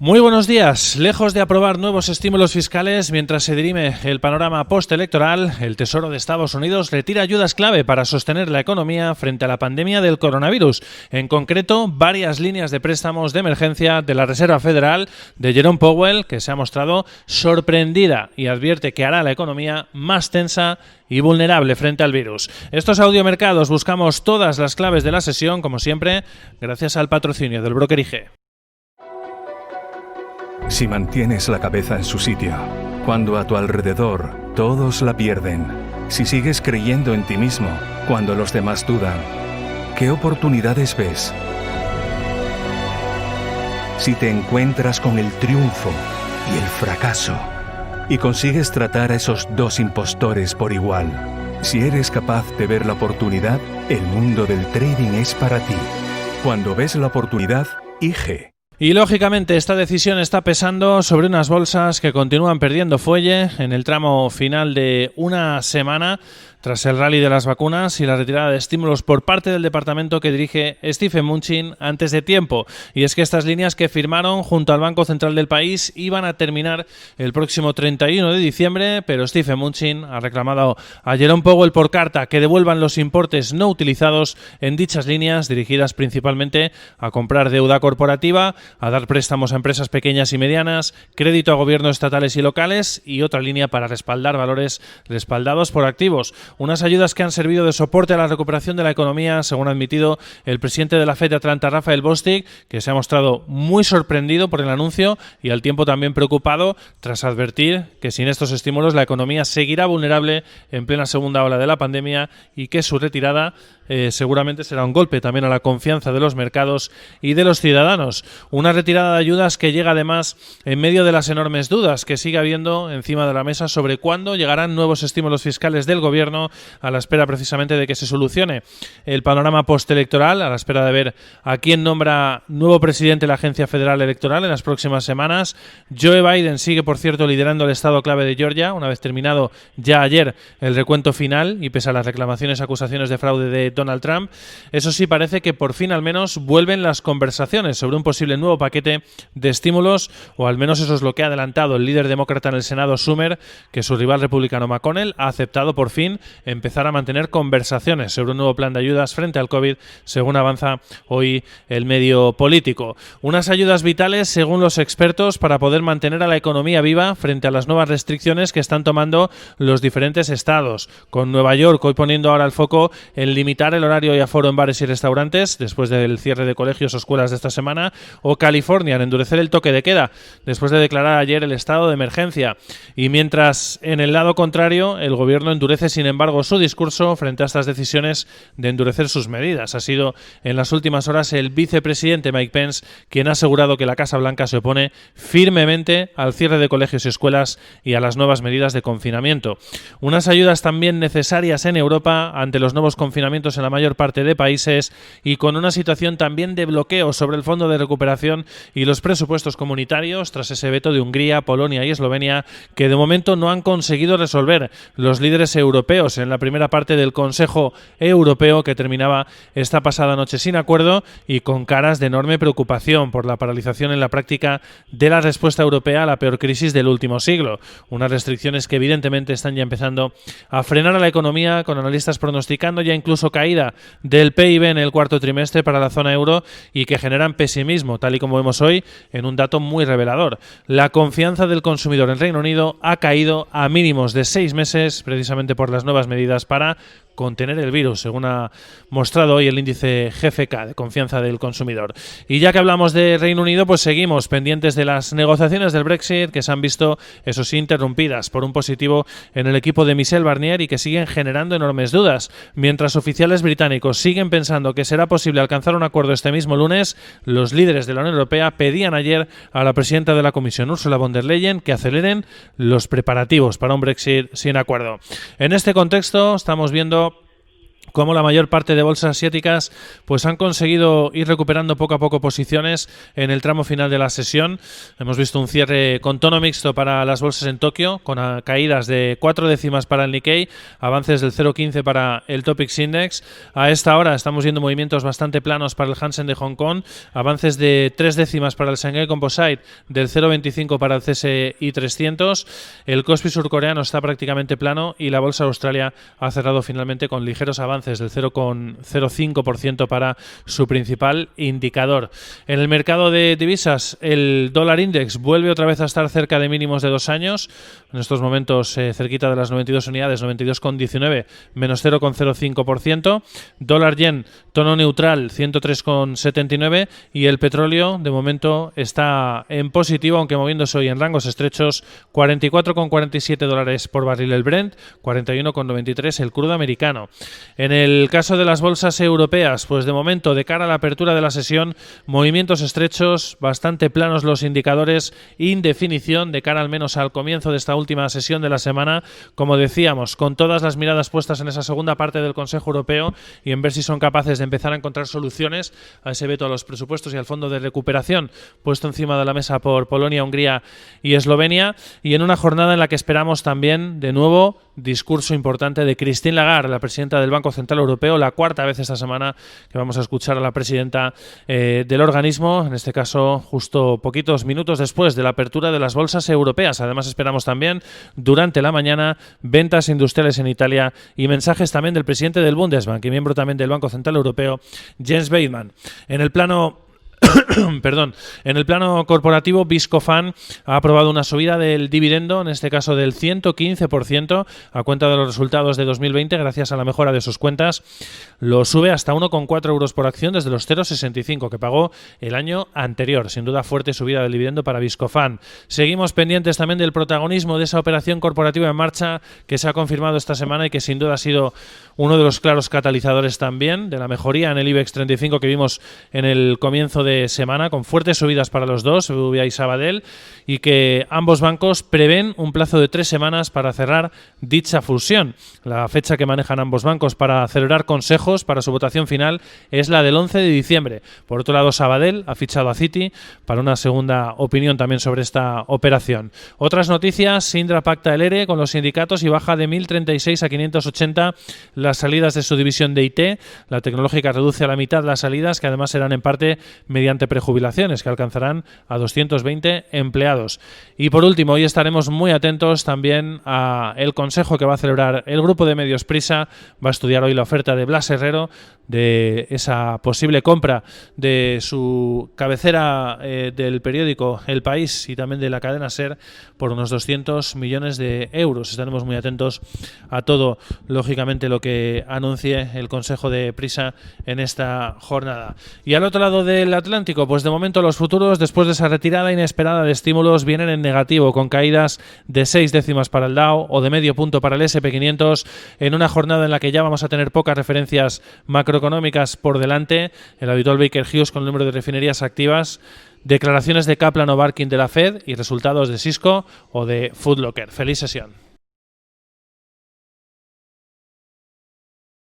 Muy buenos días. Lejos de aprobar nuevos estímulos fiscales mientras se dirime el panorama postelectoral, el Tesoro de Estados Unidos retira ayudas clave para sostener la economía frente a la pandemia del coronavirus. En concreto, varias líneas de préstamos de emergencia de la Reserva Federal de Jerome Powell, que se ha mostrado sorprendida y advierte que hará la economía más tensa y vulnerable frente al virus. Estos audiomercados buscamos todas las claves de la sesión, como siempre, gracias al patrocinio del broker IG. Si mantienes la cabeza en su sitio, cuando a tu alrededor todos la pierden, si sigues creyendo en ti mismo, cuando los demás dudan, ¿qué oportunidades ves? Si te encuentras con el triunfo y el fracaso, y consigues tratar a esos dos impostores por igual, si eres capaz de ver la oportunidad, el mundo del trading es para ti. Cuando ves la oportunidad, IG. Y lógicamente esta decisión está pesando sobre unas bolsas que continúan perdiendo fuelle en el tramo final de una semana tras el rally de las vacunas y la retirada de estímulos por parte del departamento que dirige Stephen Mnuchin antes de tiempo. Y es que estas líneas que firmaron junto al Banco Central del país iban a terminar el próximo 31 de diciembre, pero Stephen Mnuchin ha reclamado a Jerome Powell por carta que devuelvan los importes no utilizados en dichas líneas, dirigidas principalmente a comprar deuda corporativa, a dar préstamos a empresas pequeñas y medianas, crédito a gobiernos estatales y locales y otra línea para respaldar valores respaldados por activos. Unas ayudas que han servido de soporte a la recuperación de la economía, según ha admitido el presidente de la Fed de Atlanta, Raphael Bostic, que se ha mostrado muy sorprendido por el anuncio y al tiempo también preocupado tras advertir que sin estos estímulos la economía seguirá vulnerable en plena segunda ola de la pandemia y que su retirada seguramente será un golpe también a la confianza de los mercados y de los ciudadanos. Una retirada de ayudas que llega además en medio de las enormes dudas que sigue habiendo encima de la mesa sobre cuándo llegarán nuevos estímulos fiscales del gobierno, a la espera precisamente de que se solucione el panorama postelectoral, a la espera de ver a quién nombra nuevo presidente de la Agencia Federal Electoral en las próximas semanas. Joe Biden sigue, por cierto, liderando el estado clave de Georgia, una vez terminado ya ayer el recuento final y pese a las reclamaciones y acusaciones de fraude de Donald Trump. Eso sí, parece que por fin al menos vuelven las conversaciones sobre un posible nuevo paquete de estímulos, o al menos eso es lo que ha adelantado el líder demócrata en el Senado, Schumer, que su rival republicano McConnell ha aceptado por fin empezar a mantener conversaciones sobre un nuevo plan de ayudas frente al COVID, según avanza hoy el medio político. Unas ayudas vitales, según los expertos, para poder mantener a la economía viva frente a las nuevas restricciones que están tomando los diferentes estados, con Nueva York hoy poniendo ahora el foco en limitar el horario y aforo en bares y restaurantes después del cierre de colegios o escuelas de esta semana, o California en endurecer el toque de queda después de declarar ayer el estado de emergencia. Y mientras en el lado contrario el gobierno endurece sin embargo su discurso frente a estas decisiones de endurecer sus medidas. Ha sido en las últimas horas el vicepresidente Mike Pence quien ha asegurado que la Casa Blanca se opone firmemente al cierre de colegios y escuelas y a las nuevas medidas de confinamiento. Unas ayudas también necesarias en Europa ante los nuevos confinamientos en la mayor parte de países y con una situación también de bloqueo sobre el Fondo de Recuperación y los presupuestos comunitarios tras ese veto de Hungría, Polonia y Eslovenia que de momento no han conseguido resolver los líderes europeos en la primera parte del Consejo Europeo que terminaba esta pasada noche sin acuerdo y con caras de enorme preocupación por la paralización en la práctica de la respuesta europea a la peor crisis del último siglo. Unas restricciones que evidentemente están ya empezando a frenar a la economía, con analistas pronosticando ya incluso caída del PIB en el cuarto trimestre para la zona euro y que generan pesimismo, tal y como vemos hoy en un dato muy revelador. La confianza del consumidor en Reino Unido ha caído a mínimos de 6 meses precisamente por las nuevas medidas para contener el virus, según ha mostrado hoy el índice GfK de confianza del consumidor. Y ya que hablamos de Reino Unido, pues seguimos pendientes de las negociaciones del Brexit, que se han visto, eso sí, interrumpidas por un positivo en el equipo de Michel Barnier y que siguen generando enormes dudas. Mientras oficiales británicos siguen pensando que será posible alcanzar un acuerdo este mismo lunes, los líderes de la Unión Europea pedían ayer a la presidenta de la Comisión, Ursula von der Leyen, que aceleren los preparativos para un Brexit sin acuerdo. En este contexto estamos viendo como la mayor parte de bolsas asiáticas pues han conseguido ir recuperando poco a poco posiciones en el tramo final de la sesión. Hemos visto un cierre con tono mixto para las bolsas en Tokio, con caídas de 4 décimas para el Nikkei, avances del 0,15 para el Topix Index. A esta hora estamos viendo movimientos bastante planos para el Hansen de Hong Kong, avances de 3 décimas para el Shanghai Composite, del 0,25 para el CSI 300. El Kospi surcoreano está prácticamente plano y la bolsa de Australia ha cerrado finalmente con ligeros avances del 0,05% para su principal indicador. En el mercado de divisas, el dólar index vuelve otra vez a estar cerca de mínimos de 2 años, en estos momentos cerquita de las 92 unidades, 92,19, menos 0,05%. Dólar yen, tono neutral, 103,79, y el petróleo de momento está en positivo, aunque moviéndose hoy en rangos estrechos, 44,47 dólares por barril el Brent, 41,93 el crudo americano. En el caso de las bolsas europeas, pues de momento, de cara a la apertura de la sesión, movimientos estrechos, bastante planos los indicadores, indefinición de cara al menos al comienzo de esta última sesión de la semana, como decíamos, con todas las miradas puestas en esa segunda parte del Consejo Europeo y en ver si son capaces de empezar a encontrar soluciones a ese veto a los presupuestos y al fondo de recuperación puesto encima de la mesa por Polonia, Hungría y Eslovenia, y en una jornada en la que esperamos también, de nuevo, discurso importante de Christine Lagarde, la presidenta del Banco Central Europeo, la cuarta vez esta semana que vamos a escuchar a la presidenta del organismo, en este caso justo poquitos minutos después de la apertura de las bolsas europeas. Además esperamos también durante la mañana ventas industriales en Italia y mensajes también del presidente del Bundesbank y miembro también del Banco Central Europeo, Jens Weidmann. En el plano en el plano corporativo, Viscofan ha aprobado una subida del dividendo, en este caso del 115%, a cuenta de los resultados de 2020, gracias a la mejora de sus cuentas. Lo sube hasta 1,4 euros por acción desde los 0,65 que pagó el año anterior. Sin duda, fuerte subida del dividendo para Viscofan. Seguimos pendientes también del protagonismo de esa operación corporativa en marcha que se ha confirmado esta semana y que sin duda ha sido uno de los claros catalizadores también de la mejoría en el IBEX 35 que vimos en el comienzo de semana, con fuertes subidas para los dos, BBVA y Sabadell, y que ambos bancos prevén un plazo de 3 semanas para cerrar dicha fusión. La fecha que manejan ambos bancos para celebrar consejos para su votación final es la del 11 de diciembre. Por otro lado, Sabadell ha fichado a Citi para una segunda opinión también sobre esta operación. Otras noticias: Indra pacta el ERE con los sindicatos y baja de 1.036 a 580 las salidas de su división de IT. La tecnológica reduce a la mitad las salidas, que además serán en parte mediante prejubilaciones, que alcanzarán a 220 empleados. Y por último, hoy estaremos muy atentos también a el consejo que va a celebrar el grupo de medios Prisa. Va a estudiar hoy la oferta de Blas Herrero, de esa posible compra de su cabecera del periódico El País y también de la cadena SER por unos 200 millones de euros. Estaremos muy atentos a todo, lógicamente, lo que anuncie el Consejo de Prisa en esta jornada. Y al otro lado del Atlántico, pues de momento los futuros, después de esa retirada inesperada de estímulos, vienen en negativo, con caídas de 6 décimas para el Dow o de medio punto para el S&P500, en una jornada en la que ya vamos a tener pocas referencias macroeconómicas por delante. El habitual Baker Hughes con el número de refinerías activas, declaraciones de Kaplan o Barkin de la Fed y resultados de Cisco o de Foot Locker. Feliz sesión.